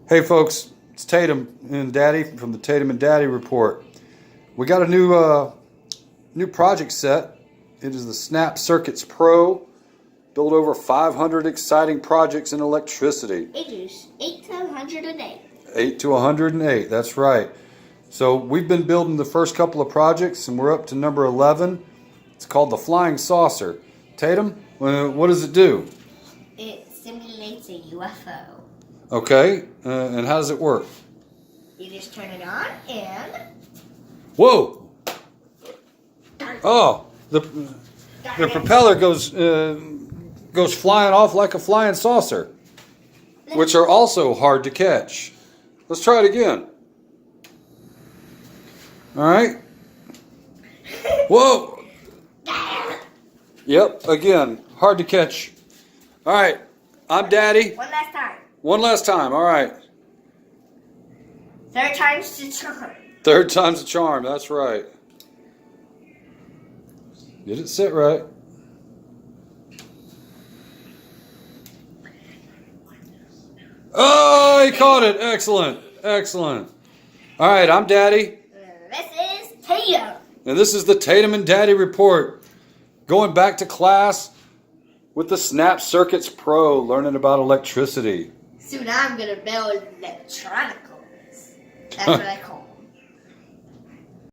Hey folks, it's Tatum and Daddy from the Tatum and Daddy Report. We got a new project set. It is the Snap Circuits Pro. Built over 500 exciting projects in electricity. Ages 8 to 108. 8 to 108, that's right. So we've been building the first couple of projects and we're up to number 11. It's called the Flying Saucer. Tatum, what does it do? It simulates a UFO. Okay, and how does it work? You just turn it on and... Whoa! Oh, the propeller goes flying off like a flying saucer, which are also hard to catch. Let's try it again. All right. Whoa! Yep, again, hard to catch. All right, I'm Daddy. One last time. One last time, all right. Third time's the charm. Third time's a charm, that's right. Get it set right. Oh, he caught it. Excellent. Excellent. All right, I'm Daddy. This is Tatum. And this is the Tatum and Daddy Report. Going back to class with the Snap Circuits Pro, learning about electricity. Soon I'm going to build electronicals. That's what I call